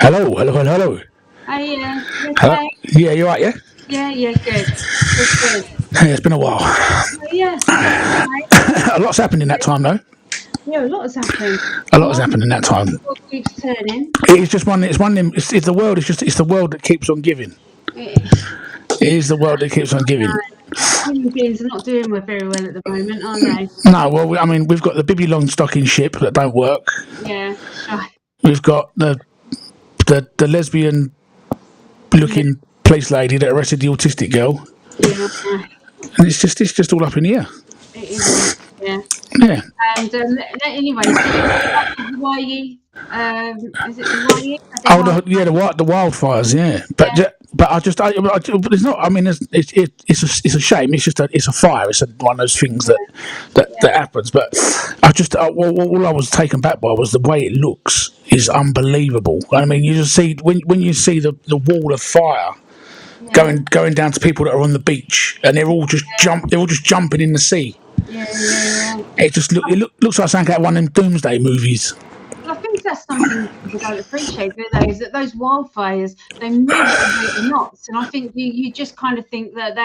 Hello, hello, hello, hello. Hi, you Hello? okay? Yeah, you right, yeah? Yeah, good. Good. Hey, it's been a while. Oh, yeah, that's right. A lot's happened in that time, though. Yeah, a lot has happened. A lot has One, happened in that time. the world keeps turning. It's just one. It's one. It's the world. It's the world that keeps on giving. It, It is the world that keeps on giving. human beings are not doing very well at the moment, are they? No, well, I mean, we've got the Bibby Longstocking ship that don't work. Yeah, right. We've got the lesbian looking police lady that arrested the autistic girl, Yeah, and it's just all up in the air. it is. Yeah. Yeah. And anyway, Hawaii, is it Hawaii? Oh, the wildfires, yeah. But it's not. I mean, it's a shame. It's a fire. It's one of those things that happens. But all I was taken back by was the way it looks is unbelievable. I mean, you just see when you see the wall of fire going down to people that are on the beach, and they're all just jumping in the sea. Yeah. It looks like something out of one of them doomsday movies. Well, I think that's something people don't appreciate, do they? Is that those wildfires, they move at the knots, and I think you just kind of think that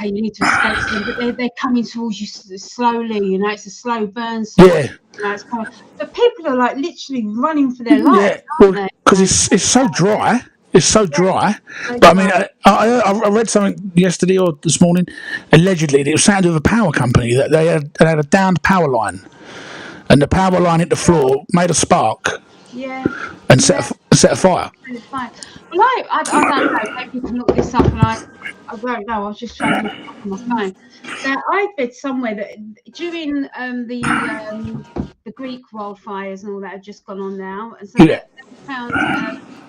you need to escape them, but they're coming towards you slowly. It's a slow burn. Yeah. It's kind of, but people are like literally running for their lives, aren't they? Because it's so dry. It's so dry. But I mean, I read something yesterday or this morning. Allegedly, it was sounded of a power company that they had a downed power line, and the power line hit the floor, made a spark, and set a fire. Well, I don't know. Maybe you can look this up, and I don't know. I was just trying to look it up on my phone. Now, I read somewhere that during the Greek wildfires and all that have just gone on now, and so they found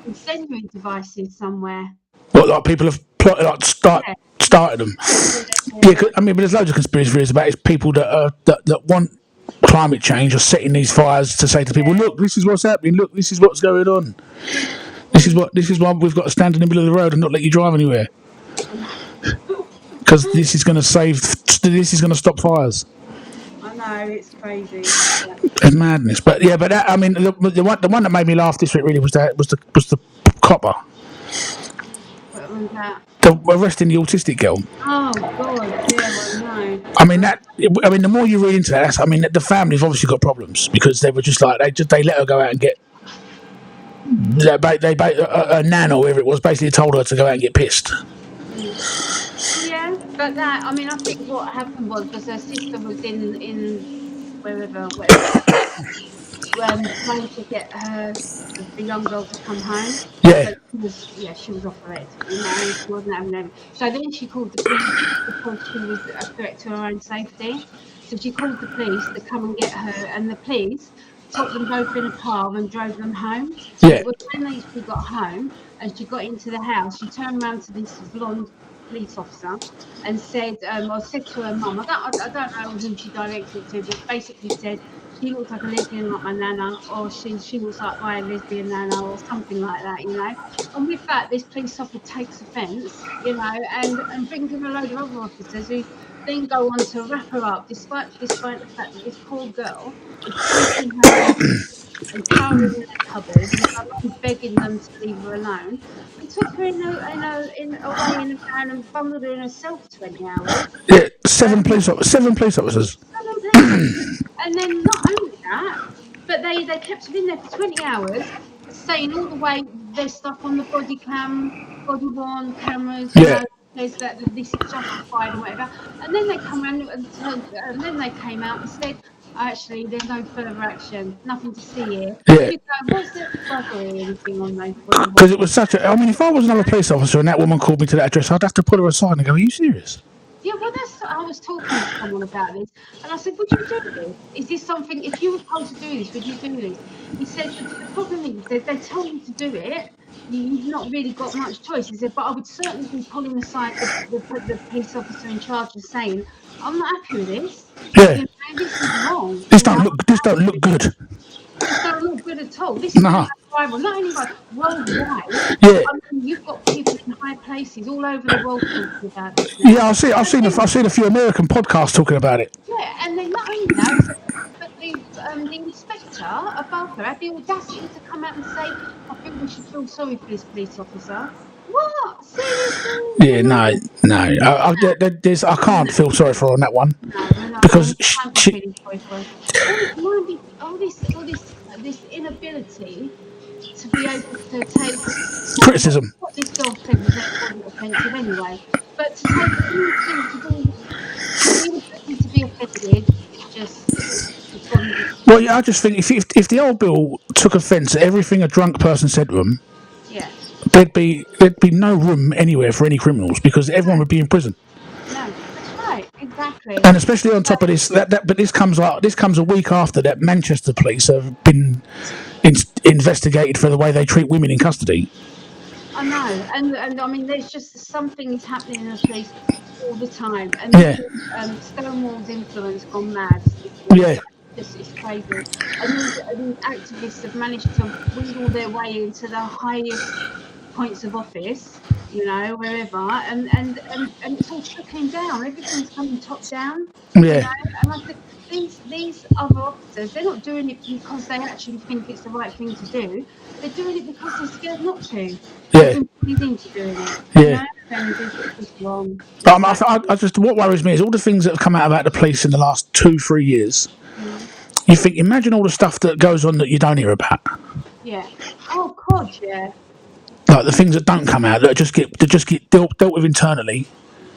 incendiary devices somewhere. What, like people have started them? Yeah, I mean, but there's loads of conspiracy theories about it. It's people that want climate change are setting these fires to say to people, look, this is what's happening. Look, this is what's going on. This is why we've got to stand in the middle of the road and not let you drive anywhere. Because this is going to stop fires. I know, it's crazy. It's madness. But that, I mean, the one that made me laugh this week really was the copper. What was that? Arresting the autistic girl. Oh God, yeah, no. I mean the more you read into that, the family's obviously got problems because they were just like they let her go out and get. A nan or whoever it was basically told her to go out and get pissed. Yeah, but I think what happened was her sister was in wherever trying to get the young girl to come home. Yeah. She was operated. She wasn't having them. So then she called the police because she was a threat to her own safety. So she called the police to come and get her, and the police took them both in a car and drove them home. So when she got home and she got into the house, she turned around to this blonde police officer and said to her mum, I don't know who she directed to, but basically said she looks like a lesbian like my nana, or she looks like my lesbian nana, or something like that, And with that, this police officer takes offence, and brings in a load of other officers who then go on to wrap her up, despite the fact that this poor girl is taking her and cowering in a cupboard and begging them to leave her alone. He took her away in a van and bundled her in a cell for 20 hours. Yeah, seven police officers. And then not only that, but they kept her in there for 20 hours, saying all the way there's stuff on the body worn cameras. Says that this is justified and whatever, and then they come around and then they came out and said, actually, there's no further action, nothing to see here. Yeah. Was there bugger or anything on those? Because it was if I was another police officer and that woman called me to that address, I'd have to pull her aside and go, "Are you serious?" Yeah, well, I was talking to someone about this, and I said, would you do this? Is this something, if you were told to do this, would you do this? He said, the problem is, they tell you to do it, you've not really got much choice. He said, but I would certainly be pulling aside the police officer in charge and saying, I'm not happy with this. Yeah. This is wrong. This don't look good. This don't look good at all. This is not only worldwide. Yeah. You've got people in high places all over the world talking about this. Yeah, I've seen a few American podcasts talking about it. Yeah, and then not only that, but the inspector inspector above her had the audacity to come out and say, I think we should feel sorry for this police officer. What? Seriously? Yeah, no. I can't feel sorry for her on that one. No, because this inability to be able to take criticism. What this girl said wasn't offensive anyway, but to take anything to be offended is just gone. Well, yeah, I just think if the old Bill took offence at everything a drunk person said to him, yeah, there'd be no room anywhere for any criminals because everyone would be in prison. No, that's right, exactly. And especially on top of this, but this comes a week after that Manchester police have been investigated for the way they treat women in custody. I know, and I mean, there's just something is happening in the police all the time, and Stonewall's influence gone mad. Yeah. It's crazy. And these activists have managed to wheedle their way into the highest points of office, wherever, and it's all trickling down. Everything's coming top down. Yeah. And I think these other officers, they're not doing it because they actually think it's the right thing to do. They're doing it because they're scared not to. Yeah. They've been bullied into doing it. Yeah. And it's wrong. I just what worries me is all the things that have come out about the police in the last 2-3 years. You think, imagine all the stuff that goes on that you don't hear about. Yeah. Oh God, yeah. Like the things that don't come out that just get dealt with internally.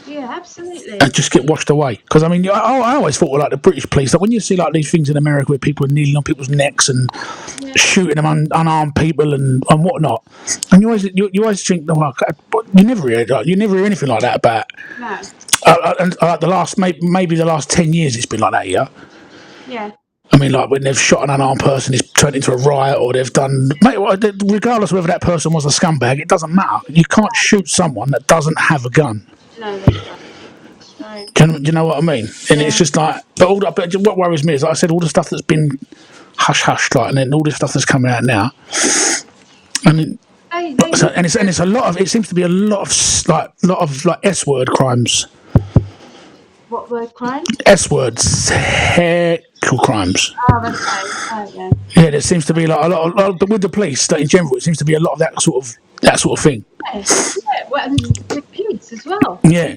Yeah, absolutely. And just get washed away. Because I mean, I always thought like the British police, like when you see like these things in America where people are kneeling on people's necks and shooting them unarmed people and whatnot, and you always think, well, you never hear anything like that about. No. And maybe the last 10 years it's been like that here. Yeah. I mean, like when they've shot an unarmed person, it's turned into a riot, or they've done. Regardless of whether that person was a scumbag, it doesn't matter. You can't shoot someone that doesn't have a gun. No, they don't. Right. Do you know what I mean? And it's just like, but what worries me is, like I said, all the stuff that's been hush, like, and then all this stuff that's coming out now, and it's a lot of. It seems to be a lot of S word crimes. What word crimes? S words, heckled crimes. Oh, that's right. Yeah. Yeah, there seems to be like a lot with the police, like in general, it seems to be a lot of that sort of thing. Yeah. Well, and with kids as well. Yeah.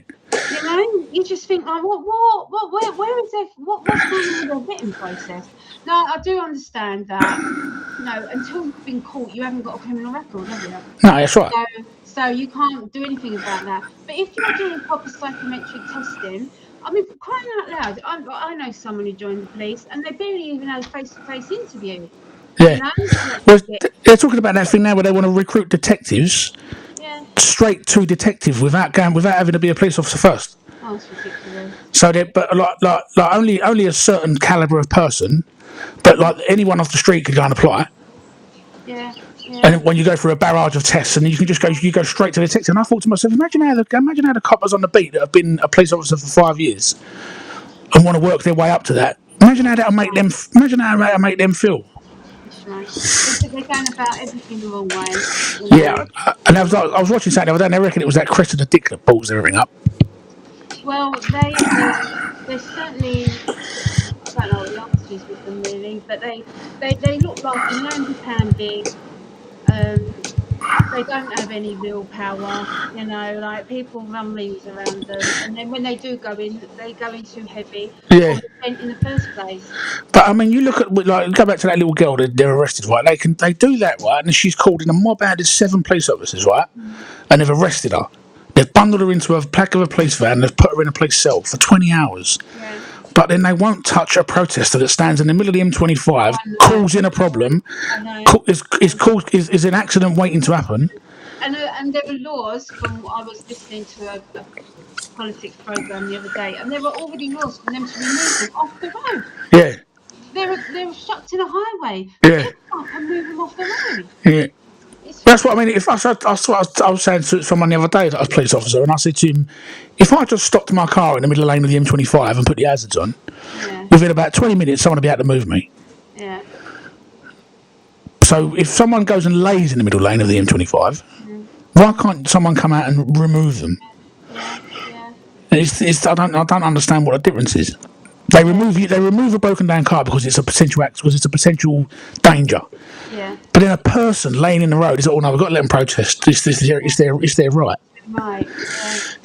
You just think like, where is there? What's going on with their vetting process? No, I do understand that. Until you've been caught, you haven't got a criminal record, have you? No, that's right. So you can't do anything about that. But if you're doing proper psychometric testing, I mean, crying out loud, I know someone who joined the police and they barely even had a face-to-face interview. Yeah. Well, they're talking about that thing now where they want to recruit detectives straight to detective without having to be a police officer first. Oh, it's ridiculous. So but like only a certain calibre of person, but like anyone off the street could go and apply. Yeah. And when you go through a barrage of tests, and you can just go straight to the detective. And I thought to myself, imagine how the coppers on the beat that have been a police officer for 5 years and want to work their way up to that. Imagine how that'll make them. Imagine how that'll make them feel. That's right. They're going about everything the wrong way. Yeah, and I was watching something the other day, and I reckon it was that crest of the dick that balls everything up. Well, they're certainly. I don't know what the answer is with them really, but they look like a namby-pamby. They don't have any real power, like people run rings around them, and then when they do go in, they go in too heavy. Yeah. In the first place. But I mean, you look at go back to that little girl that they're arrested, right? They do that, right? And she's called in a mob out of 7 police officers, right? And they've arrested her. They've bundled her into a pack of a police van and they've put her in a police cell for 20 hours. Yeah. But then they won't touch a protester that stands in the middle of the M25, calls in a problem, is an accident waiting to happen. And there were laws from I was listening to a politics programme the other day, and there were already laws for them to remove them off the road. Yeah. They were stuck in a highway. Yeah. Pick them up and move them off the road. Yeah. That's what I mean. If I was saying to someone the other day that I was a police officer, and I said to him, if I just stopped my car in the middle of the lane of the M25 and put the hazards on, within about 20 minutes, someone would be able to move me. Yeah. So if someone goes and lays in the middle lane of the M25, why can't someone come out and remove them? Yeah. I don't understand what the difference is. They remove a broken down car because it's a potential danger. Yeah. But then a person laying in the road is, oh no, we've got to let them protest. It's their right. Right.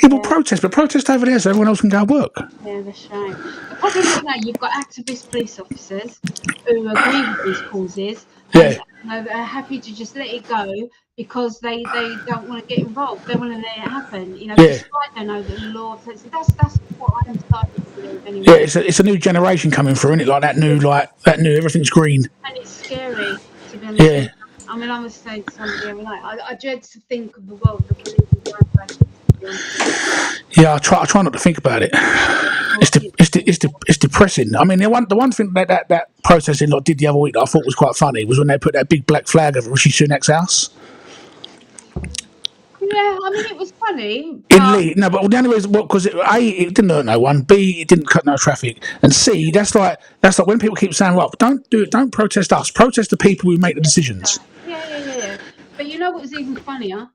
Yeah, well, protest over there so everyone else can go work. Yeah, that's right. The problem is now you've got activist police officers who agree with these causes and are happy to just let it go because they don't want to get involved. They want to let it happen, despite they know that the law says that's what I'm starting to believe anyway. Yeah, it's a new generation coming through, isn't it? Like that new everything's green. And it's scary, to be honest. Yeah. I mean, I was saying to somebody the other night, I dread to think of the world that we're living in. Yeah, I try not to think about it. It's depressing. I mean, the one thing that protesting lot did the other week that I thought was quite funny was when they put that big black flag over Rishi Sunak's house. Yeah, I mean, it was funny. In Leeds, no, but the only reason, because A, it didn't hurt no one. B, it didn't cut no traffic, and C, that's like when people keep saying, "Well, don't do it, don't protest us, protest the people who make the decisions." Yeah. But you know what was even funnier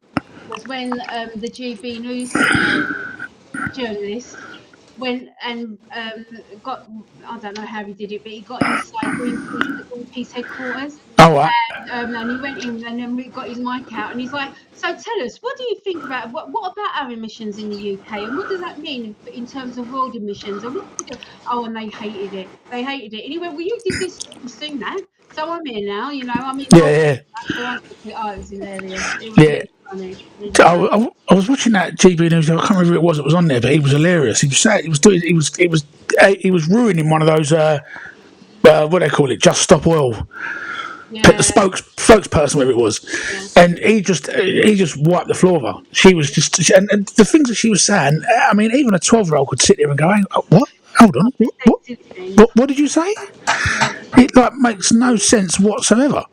was when the GB News journalist went and got, I don't know how he did it, but he got inside Greenpeace headquarters. Oh, right. And he went in and then we got his mic out and he's like, so tell us, what do you think about, what about our emissions in the UK and what does that mean in terms of world emissions? And and they hated it. And he went, well, you did this soon now, so I'm here now, I mean. Yeah. It was hilarious. It was really funny. Really I was watching that GB News. I can't remember who it was that was on there, but he was hilarious. He was saying he was ruining one of those what do they call it? Just Stop Oil. Yeah. The spokesperson, whatever it was, and he just wiped the floor of her. She was just, and the things that she was saying. I mean, even a 12-year-old could sit there and go, "Hey, what? Hold on, what did you say?" It makes no sense whatsoever.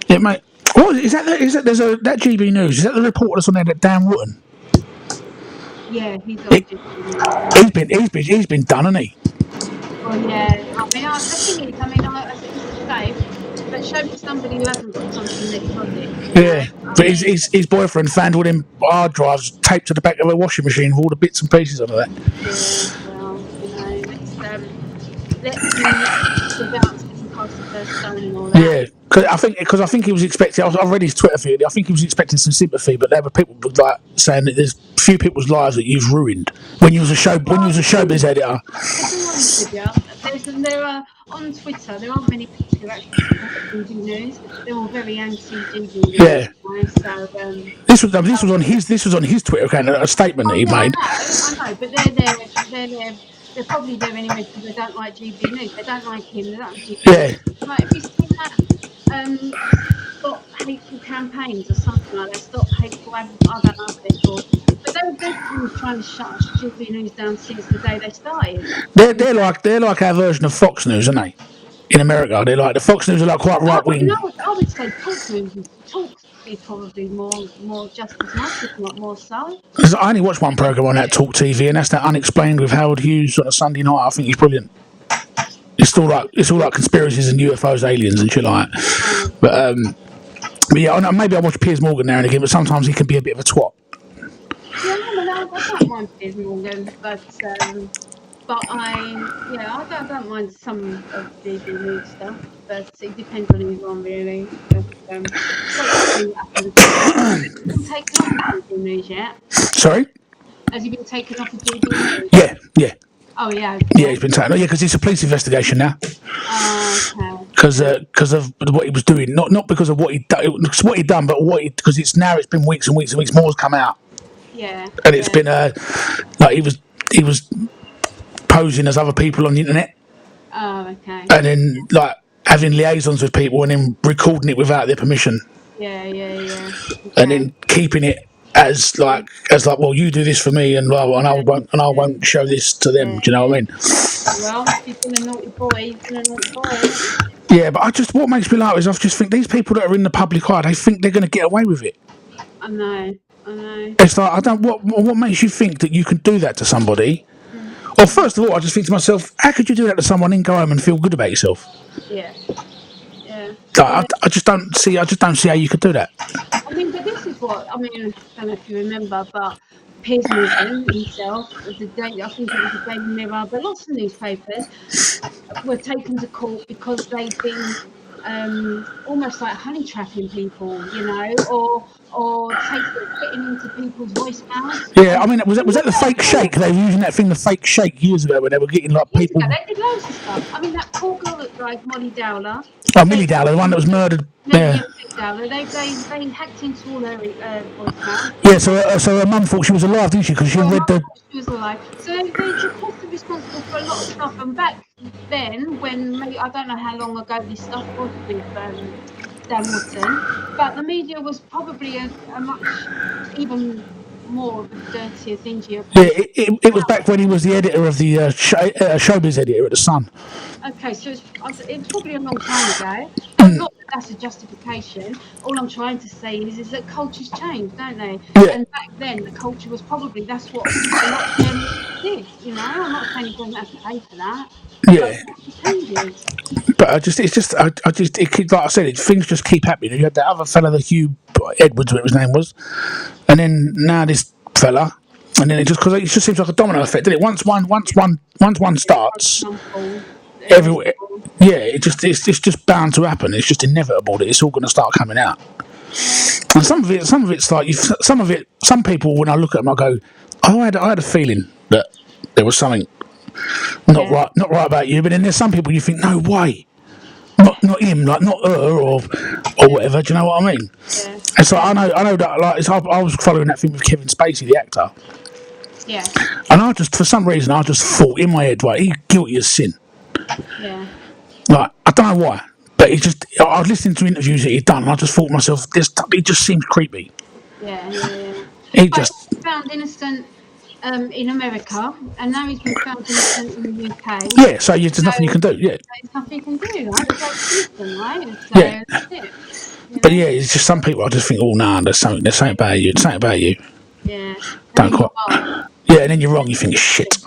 It make. What is that? There's that GB News. Is that the reporter that's on there? That Dan Wootton. Yeah, he's been done, hasn't he? Well, yeah. I mean, I think it's safe. But show me somebody who hasn't got something in their closet. Yeah, but his boyfriend found all them hard drives taped to the back of a washing machine with all the bits and pieces of that. Yeah, well, let's without sitting past the first stone and all that. Yeah, because I think he was expecting. I've read his Twitter feed. I think he was expecting some sympathy, but there were people saying that there's few people's lives that you've ruined when you was a showbiz editor. There are on Twitter. There aren't many people who actually support GB News. They're all very anti-GB News. Yeah. So, this was on his Twitter account. A statement that he made. I know, but they're there. They're probably there anyway because they don't like GB News. They don't like him. They don't like GB News. Like if you see that stop hateful campaigns or something like that. Stop hateful. I don't know what they're called. But they've been trying to shut GB News down since the day they started. They're like our version of Fox News, aren't they? In America, they're like the Fox News are like quite right wing. I would say Talk is probably more just as much, if not more so. I only watched one program on that Talk TV, and that's that Unexplained with Howard Hughes on a Sunday night. I think he's brilliant. It's all like conspiracies and UFOs, aliens, and shit like that. But yeah, maybe I watch Piers Morgan now and again, but sometimes he can be a bit of a twat. Yeah, I don't mind Piers Morgan, but I don't mind some of the News stuff, but it depends on who's on really. But, have you been taken off of GB News yet? Sorry? Has he been taken off of GB News? Yeah. Oh yeah. Yeah, he's been taken. Yeah, because it's a police investigation now. Okay. Because of what he was doing, not because of what he done, but because it's been weeks and weeks and weeks. More's come out. Yeah. And it's been like he was posing as other people on the internet. Oh, okay. And then like having liaisons with people and then recording it without their permission. Yeah. Okay. And then keeping it as like well, you do this for me and I won't show this to them. Do you know what I mean? Well, he's been a naughty boy. Yeah, but what makes me laugh is I just think these people that are in the public eye, they think they're going to get away with it. I know. It's like what makes you think that you can do that to somebody? Well, first of all, I just think to myself, how could you do that to someone and go home and feel good about yourself? Yeah. I just don't see how you could do that. I mean, but this is what I don't know if you remember, but Piers Morgan himself, I think it was the Daily Mirror, but lots of newspapers were taken to court because they'd been almost like honey trapping people, or getting into people's voicemails. Yeah, I mean, was that the fake shake? They were using that thing, the fake shake, years ago, when they were getting like Years people. ago, they did loads of stuff. I mean, that poor girl that died, Molly Dowler. Oh, Millie Dowler, the one that was murdered. Yeah. Dowler. They hacked into all her voicemails. Yeah, so her mum thought she was alive, didn't she? Because she read the. She was alive. So they of course are responsible for a lot of stuff. And back then, when I don't know how long ago this stuff was with Dan Wootton, but the media was probably a much even more of a dirtier, dingier. Yeah, it was back when he was the editor of the showbiz editor at the Sun. Okay, so it was probably a long time ago. But not that that's a justification. All I'm trying to say is that cultures change, don't they? Yeah. And back then, the culture was probably that's what a lot of them did. I'm not saying you don't have to pay for that. Yeah. But like I said, things just keep happening. You had that other fella, the Hugh Edwards, whatever his name was, and then now this fella, and then it just seems like a domino effect, doesn't it? Once one starts, everywhere. Yeah, it's just bound to happen. It's just inevitable that it's all going to start coming out. And some of it's like some people, when I look at them, I go, oh, I had a feeling that there was something not right about you. But then there's some people you think, no way, not him, like not her or whatever. Do you know what I mean? Yeah. And so I know that like I was following that thing with Kevin Spacey, the actor. Yeah. And for some reason, I just thought in my head, right, he's guilty as sin. Yeah. Like, I don't know why, but I was listening to interviews that he'd done, and I just thought to myself, it just seems creepy. Yeah. He was found innocent in America, and now he's been found innocent in the UK. Yeah, so there's nothing you can do. Yeah. There's nothing you can do, right? It's like innocent, right? So yeah. That's it. But yeah, it's just some people I just think, oh, nah, there's something about you. It's something about you. Yeah. Don't quite. Yeah, and then you're wrong. You think, shit.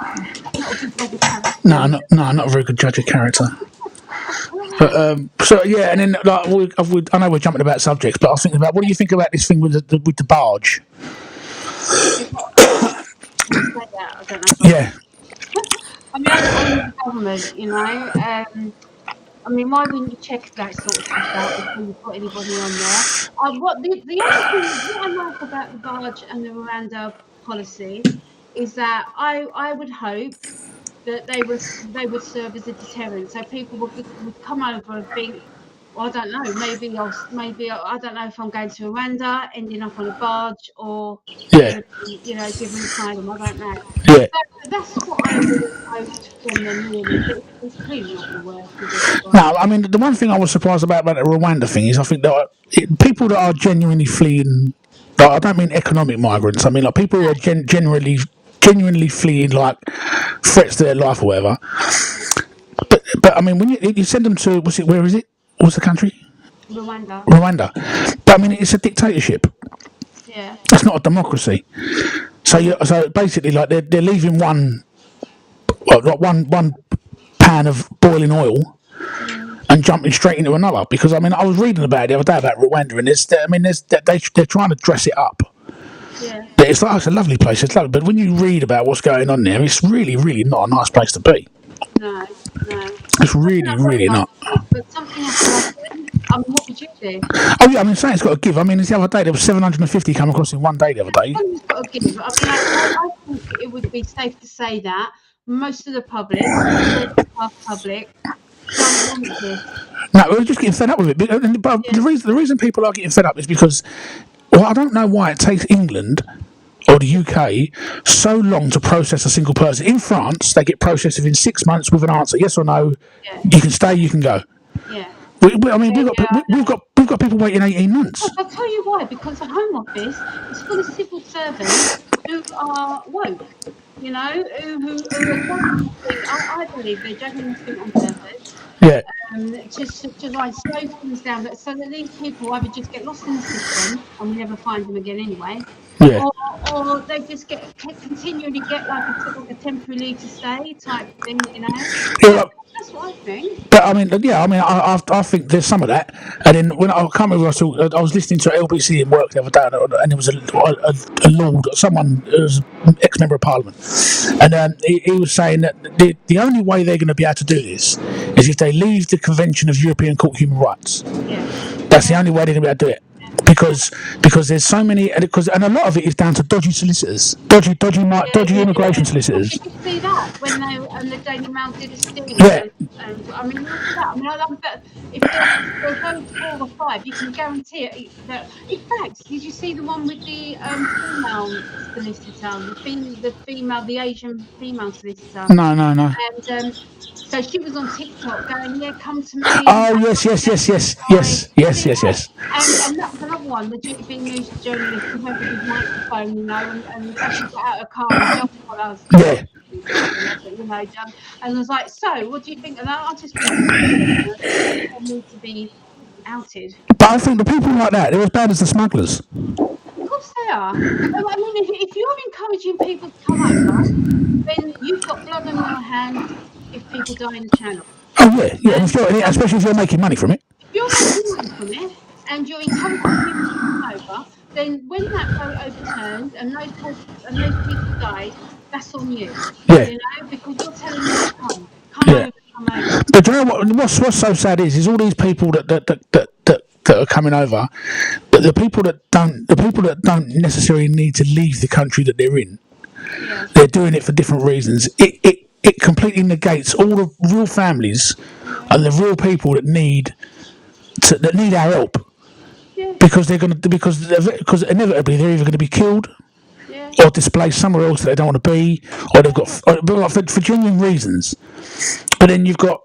No, not a very good judge of character. But so yeah, and then like I know we're jumping about subjects, but I was thinking about what do you think about this thing with the barge? I don't know. Yeah. I mean, I'm the government, I mean, why wouldn't you check that sort of stuff out before you put anybody on there? What I like about the barge and the Miranda policy is that I would hope that they would serve as a deterrent, so people would come over and think, well, I don't know, maybe I don't know if I'm going to Miranda, ending up on a barge, or given asylum. I don't know. Yeah. That's what I would have hoped from them, really. But it's clearly not going to work. No, I mean, the one thing I was surprised about the Rwanda thing is I think that people that are genuinely fleeing, like, I don't mean economic migrants, I mean like people who are genuinely fleeing like threats to their life or whatever. But I mean, when you send them to, where is it? What's the country? Rwanda. But I mean, it's a dictatorship. Yeah. That's not a democracy. So basically, like they're leaving one pan of boiling oil and jumping straight into another. Because I mean, I was reading about it the other day about Rwanda, and they're trying to dress it up. Yeah. It's like, it's a lovely place, it's lovely, but when you read about what's going on there, it's really, really not a nice place to be. No. It's really not. But something has to happen. I mean, what would you do? Oh yeah, I mean, something's got to give. I mean, the other day there was 750 come across in one day the other day. Something's got to give. I mean, I think it would be safe to say that most of the public, don't want this. No, we're just getting fed up with it. But the reason people are getting fed up is because, well, I don't know why it takes England or the UK so long to process a single person. In France, they get processed within 6 months with an answer, yes or no. Yeah. You can stay, you can go. Yeah. We've got people waiting 18 months. I'll tell you why. Because the Home Office is full of civil servants who are woke. Who are I believe they're juggling this thing on purpose. Yeah. To like slow things down, so that these people either just get lost in the system and we never find them again anyway. Yeah. Or they just continually get like a temporary leave to stay type thing, Yeah, That's what I think. But I mean, I think there's some of that. And then when I can't remember, I was listening to LBC in work the other day, and there was a lord, someone who was an ex-member of Parliament, and he was saying that the only way they're going to be able to do this is if they leave the Convention of European Court of Human Rights. Yeah. That's the only way they're going to be able to do it. Because there's so many, and a lot of it is down to dodgy solicitors, dodgy immigration solicitors. Did you see that when the Daily Mail did a sting? Yeah. And I mean, look at that. I mean, I bet if there's only 4 or 5, you can guarantee it. That, in fact, did you see the one with the female solicitor, the Asian female solicitor? No. And so she was on TikTok going, "Yeah, come to me." Oh yes. And that was another one, the GB News journalist who went with his microphone, and actually got out of a car and jumped on us. Yeah. And was like, "So, what do you think?" And I just think people need to be outed. But I think the people like that, they're as bad as the smugglers. Of course they are. I mean, if you're encouraging people to come over, then you've got blood on your hands if people die in the channel. Oh yeah. Especially if you're making money from it. If you're making money from it and you're encouraging people to come over, then when that vote overturned and those people died, that's on you. Yeah. You know, because you're telling them to come over. But you know what's so sad is all these people that are coming over, but the people that don't necessarily need to leave the country that they're in, they're doing it for different reasons. It completely negates all the real families and the real people that need our help, because because inevitably they're either going to be killed or displaced somewhere else that they don't want to be, or they've got for genuine reasons. But then you've got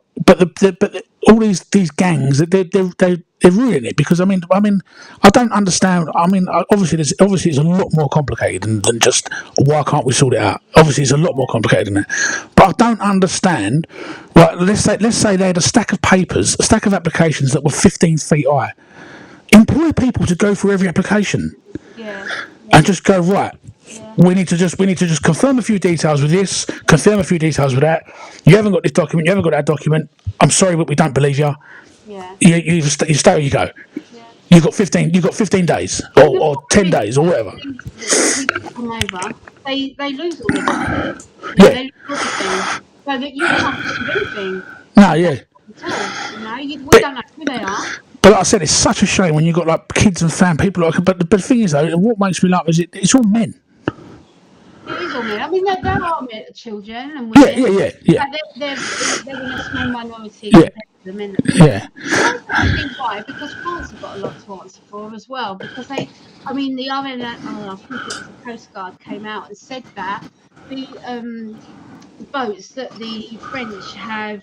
all these gangs, they're ruining it, because I mean I don't understand. I mean, obviously it's a lot more complicated than just why can't we sort it out. Obviously it's a lot more complicated than that. But I don't understand. Right, let's say they had a stack of applications that were 15 feet high. Employ people to go through every application. And just go, right. We need to just confirm a few details with this, confirm a few details with that. You haven't got this document, you haven't got that document. I'm sorry, but we don't believe you. You stay where you go. You've got 15 days or 10 days or whatever. Come over, they lose all the documents. They lose everything, so that you can't do anything. No, yeah. We don't know who they are. But like I said, it's such a shame when you've got like kids and people. But the thing is, though, what makes me laugh is it's all men. It is all men. I mean, there are children and women. Yeah. They're in a small minority Yeah. compared to the men. Yeah. Why? Because France have got a lot to answer for as well. Because the RN, I think it was the Coast Guard, came out and said that the boats that the French have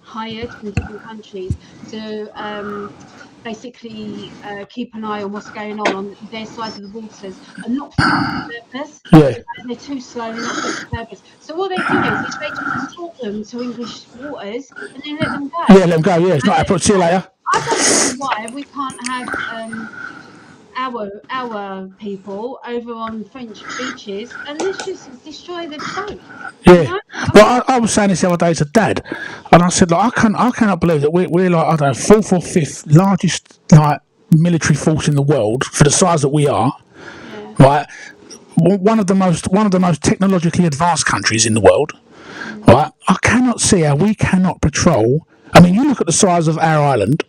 hired from different countries to basically keep an eye on what's going on their side of the waters are not fit for purpose. Yeah. They're too slow and not fit for purpose. So what they do is they just escort them to English waters and then let them go. Yeah, let them go. Yeah, it's not. See you later. I don't know why we can't have our people over on French beaches and let's just destroy the boat. Yeah. Well, I was saying this the other day to Dad, and I said, like, I cannot believe that we're like, I don't know, 4th or 5th largest like military force in the world for the size that we are, right? One of the most technologically advanced countries in the world, right? I cannot see how we cannot patrol. I mean, you look at the size of our island,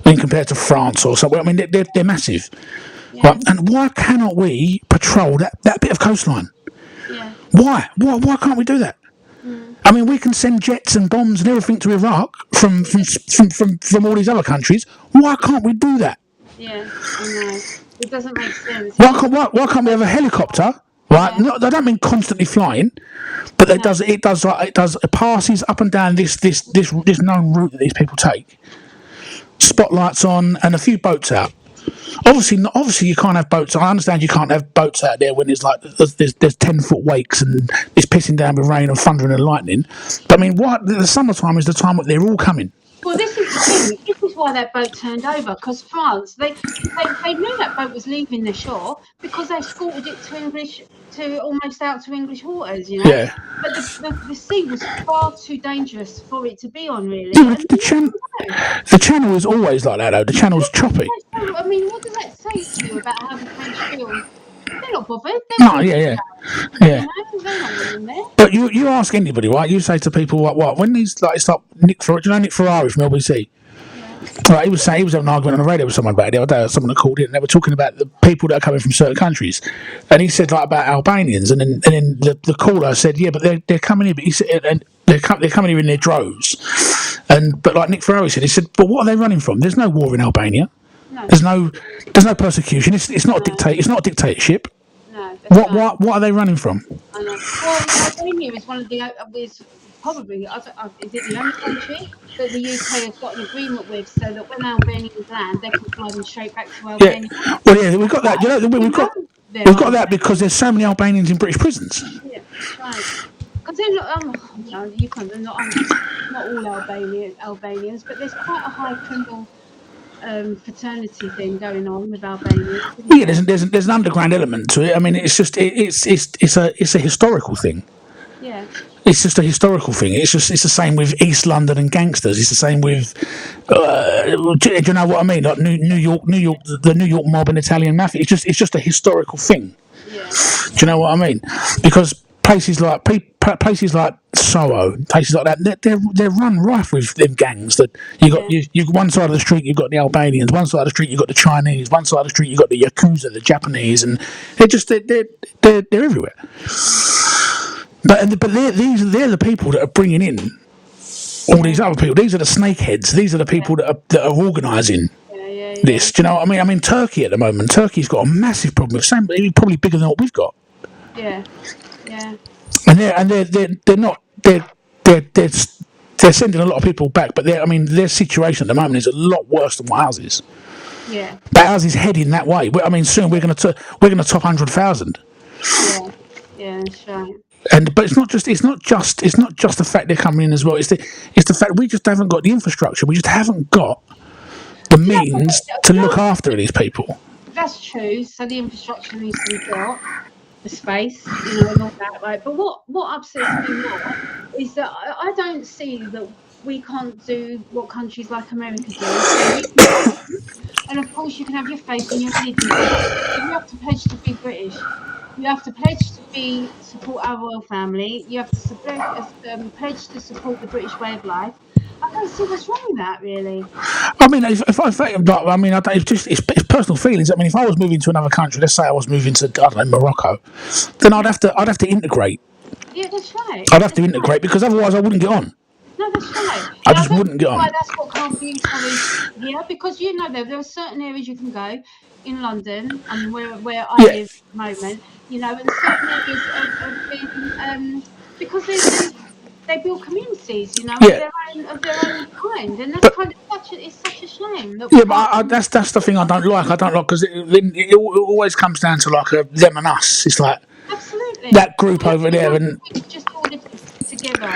in compared to France or somewhere. I mean, they're massive, right? And why cannot we patrol that bit of coastline? Why can't we do that? I mean, we can send jets and bombs and everything to Iraq from all these other countries. Why can't we do that? Yeah, I know. It doesn't make sense. Why can't we have a helicopter? Right? No, I don't mean constantly flying, but it passes up and down this known route that these people take. Spotlights on and a few boats out. Obviously, you can't have boats. I understand you can't have boats out there when there's 10-foot wakes and it's pissing down with rain and thunder and lightning. But I mean, the summertime is the time that they're all coming. Well, this is thing. This is why that boat turned over, because France, they knew that boat was leaving the shore because they escorted it to almost out to English waters, you know. Yeah. But the sea was far too dangerous for it to be on, really. Yeah, but the channel is always like that, though. The channel's choppy. So, I mean, what does that say to you about how the French feel? They're not bothered. No, yeah. You know, they're not in there. But you ask anybody, right? You say to people, what when these like it's like Nick Ferrari, do you know Nick Ferrari from LBC? Right, he was having an argument on the radio with someone about it the other day. Someone that called in, and they were talking about the people that are coming from certain countries, and he said like about Albanians, and then the caller said, yeah, but they're coming here, but he said, and they're coming here in their droves, but like Nick Ferrari said, he said, but what are they running from? There's no war in Albania. No. There's no persecution. It's not a dictatorship. No. What are they running from? I know. Well, Albania is one of the probably is it the only country that the UK has got an agreement with, so that when Albanians land, they can fly them straight back to Albania. Yeah. Well, yeah, we've got that. You know, we've got that because there's so many Albanians in British prisons. Yeah, right. Because they're not, you can't. They're not all Albanians, but there's quite a high criminal fraternity thing going on with Albania. Yeah, there's an underground element to it. I mean, it's just it's a historical thing. Yeah. It's just a historical thing. It's the same with East London and gangsters. It's the same with do you know what I mean? Like New York, the New York mob and Italian mafia. It's just a historical thing. Yeah. Do you know what I mean? Because places like Soho, places like that, they're run rife with them gangs. That you one side of the street you've got the Albanians, one side of the street you've got the Chinese, one side of the street you've got the Yakuza, the Japanese, and they're everywhere. But they're the people that are bringing in all these other people. These are the snakeheads. These are the people that are organising this. Do you know what I mean? I mean, Turkey at the moment. Turkey's got a massive problem with probably bigger than what we've got. Yeah. Yeah. And they're sending a lot of people back, but their situation at the moment is a lot worse than what ours is. Yeah. But ours is heading that way. I mean, soon we're going to top 100,000. Yeah, that's right. But it's not just the fact they're coming in as well. It's the fact we just haven't got the infrastructure. We just haven't got the means to look after these people. That's true. So the infrastructure needs to be built, the space, and all that, right? But what upsets me more is that I don't see that we can't do what countries like America do. And of course, you can have your faith and your religion. You have to pledge to be British. You have to pledge to support our royal family. You have to pledge to support the British way of life. I don't see what's wrong with that, really. I mean, it's personal feelings. I mean, if I was moving to another country, let's say I was moving to Morocco, then I'd have to integrate. Yeah, that's right. I'd have to integrate because otherwise I wouldn't get on. No, that's right. I just wouldn't get on. That's what can't be encouraged here, because there are certain areas you can go in London, and where I live at the moment, and certain areas have been because they build communities, of their own kind, and that's such a shame. But that's the thing I don't like. Because it always comes down to like them and us. It's like absolutely that group over there, and just all live together.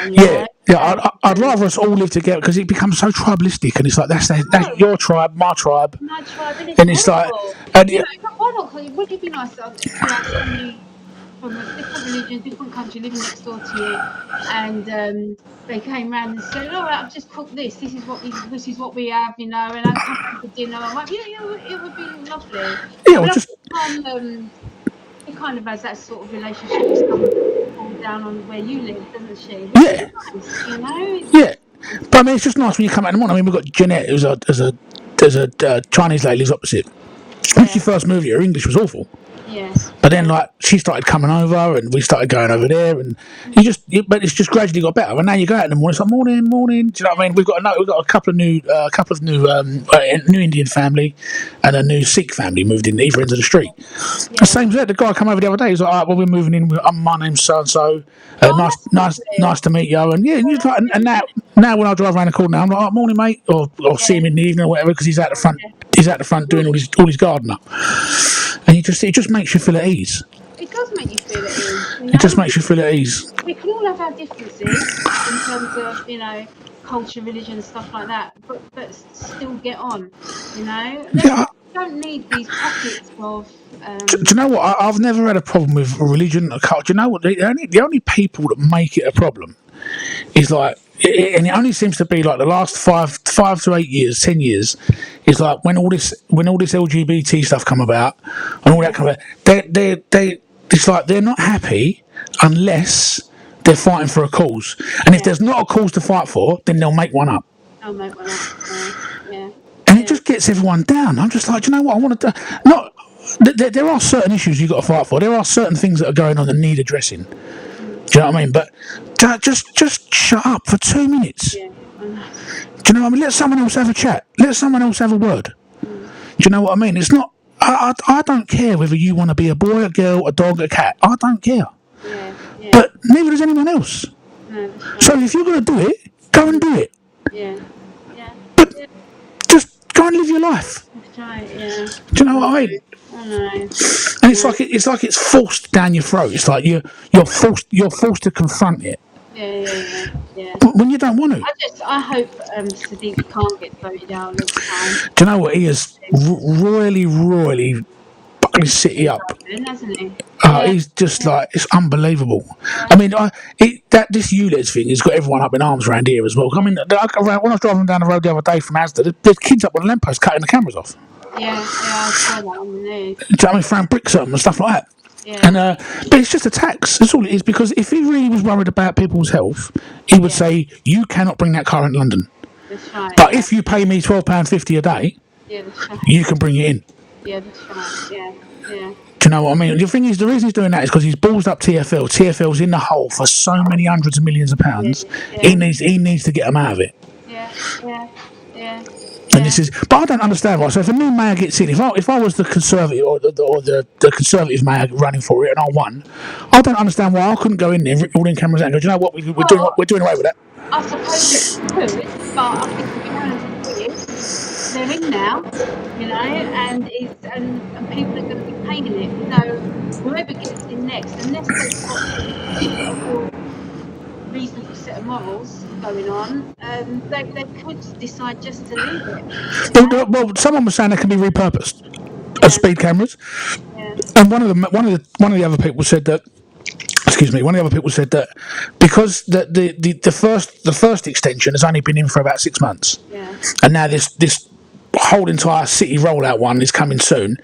I'd rather us all live together because it becomes so tribalistic, and it's like that's your tribe, my tribe, and it's like, why not? Wouldn't it be nice to have somebody from a different religion, different country living next door to you, and they came round and said, "All right, I've just cooked this. This is what we have, and I come for dinner." I'm like, it would be lovely. It kind of has that sort of relationship with someone down on where you live, doesn't she? Nice, But I mean, it's just nice when you come out in the morning. I mean, we've got Jeanette, who's a Chinese lady lives opposite. When she first moved here, her English was awful. Yes. But then, she started coming over, and we started going over there, and but it's just gradually got better. And now you go out in the morning, it's like morning. Do you know what I mean? We've got a couple of new Indian family, and a new Sikh family moved in either end of the street. Yeah. The same as that. The guy came over the other day. He's like, "All right, well, we're moving in. My name's so and so. Nice to meet you." And and now when I drive around the corner, I'm like, "Oh, morning, mate," or see him in the evening or whatever, because he's out the front. He's out the front doing all his garden up. And it just makes you feel at ease. It does make you feel at ease. It just makes you feel at ease. We can all have our differences in terms of, culture, religion, stuff like that, but still get on, you know. Yeah. Don't need these pockets of. Do you know what? I've never had a problem with religion or culture. Do you know what? The only people that make it a problem is like, and it only seems to be like the last 5 to 8 years, 10 years, is like when all this LGBT stuff come about and all that come about. It's like they're not happy unless they're fighting for a cause, and if there's not a cause to fight for, then they'll make one up. I'll make one up. Yeah. And it just gets everyone down. I'm just like, do you know what? I want to not. There are certain issues you've got to fight for. There are certain things that are going on that need addressing. Do you know what I mean? But just shut up for 2 minutes. Yeah, I know. Do you know what I mean? Let someone else have a chat. Let someone else have a word. Do you know what I mean? It's not. I don't care whether you want to be a boy, a girl, a dog, a cat. I don't care. Yeah. But neither does anyone else. No, that's right. So if you're going to do it, go and do it. Yeah. But just go and live your life. That's right. Yeah. Do you know what I mean? I know. And it's like it's forced down your throat. It's like you're forced to confront it. Yeah. When you don't want to. I hope Sadiq can't get voted out next time. Do you know what? He has royally fucked his city up. Hasn't he? He's just like, it's unbelievable. I mean, this ULEZ thing has got everyone up in arms around here as well. I mean, when I was driving down the road the other day from Asda, there's kids up on the lamppost cutting the cameras off. Yeah, I saw that on the news. Do you know what I mean? Throwing bricks at them and stuff like that. Yeah. And but it's just a tax. That's all it is. Because if he really was worried about people's health, he would say, you cannot bring that car into London. That's right. But if you pay me £12.50 a day, that's right. you can bring it in. Yeah, that's right. Yeah. Do you know what I mean? The thing is, the reason he's doing that is because he's ballsed up TfL. TfL's in the hole for so many hundreds of millions of pounds. Yeah. He needs to get them out of it. Yeah. And this is, but I don't understand why. So if a new mayor gets in, if I was the Conservative or the Conservative mayor running for it and I won, I don't understand why I couldn't go in there, rip all them cameras out and go, do you know what, we're doing away with that. I suppose it could, but I think to be honest, they're in now, you know, and people are going to be paying it. So whoever gets in next, unless they've got a real reasonable set of morals going on, they could decide just to leave it. Well, someone was saying they can be repurposed as speed cameras, and one of the other people said that. Excuse me. One of the other people said that because the first extension has only been in for about 6 months, and now this whole entire city rollout one is coming soon.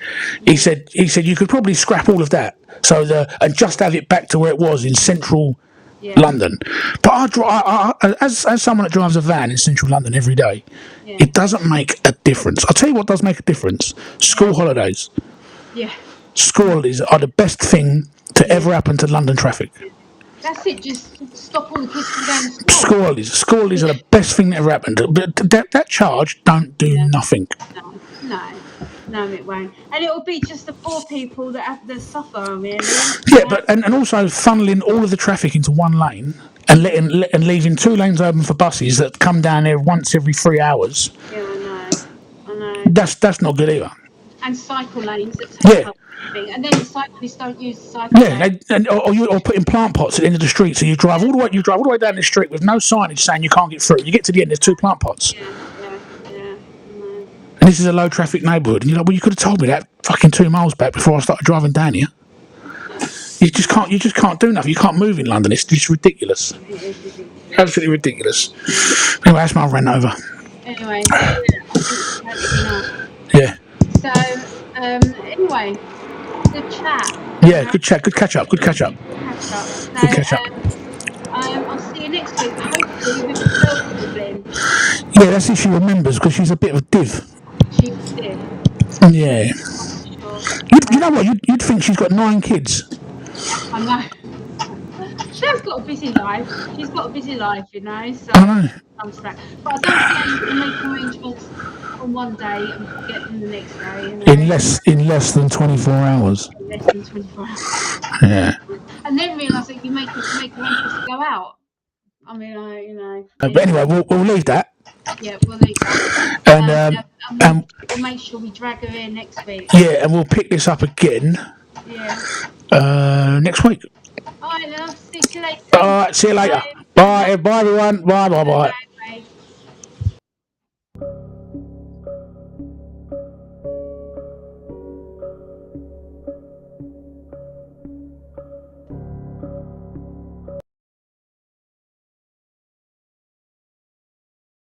He said you could probably scrap all of that, and just have it back to where it was in central London. But as someone that drives a van in central London every day, it doesn't make a difference. I'll tell you what does make a difference: school holidays. School holidays are the best thing to ever happen to London traffic. That's it. Just stop all the kids from going to school. School holidays are the best thing that ever happened. But that charge don't do nothing. No, it won't. And it will be just the poor people that have to suffer, really. Yeah, but and also funneling all of the traffic into one lane and leaving 2 lanes open for buses that come down there once every 3 hours. Yeah, I know. That's not good either. And cycle lanes that take up everything. And then the cyclists don't use the cycle lane. Or putting plant pots at the end of the street, so you drive all the way down the street with no signage saying you can't get through. You get to the end, there's 2 plant pots. Yeah. And this is a low traffic neighbourhood. And you're like, well, you could have told me that fucking 2 miles back before I started driving down here. You just can't do nothing. You can't move in London. It's just ridiculous. It is ridiculous. Absolutely ridiculous. Anyway, that's my rant over. Anyway, I think that's enough. Yeah. So, anyway, good chat. Yeah, good chat. Good catch up. So, I'll see you next week, hopefully with the problem. Yeah, that's if she remembers, because she's a bit of a div. She's div. Yeah. You know what? You'd think she's got 9 kids. I know. She has got a busy life. She's got a busy life, you know. So I know. But I don't see how you can make arrangements on one day and forget them the next day. You know? In less than 24 hours. In less than 24 hours. Yeah. And then realise that you make arrangements to go out. I mean, you know. But anyway, we'll leave that. Yeah, we'll leave that. And we'll make sure we drag her in next week. Yeah, and we'll pick this up again. Yeah. Next week. All right, then. I'll see you later. All right, see you later. Bye everyone. Bye. Bye.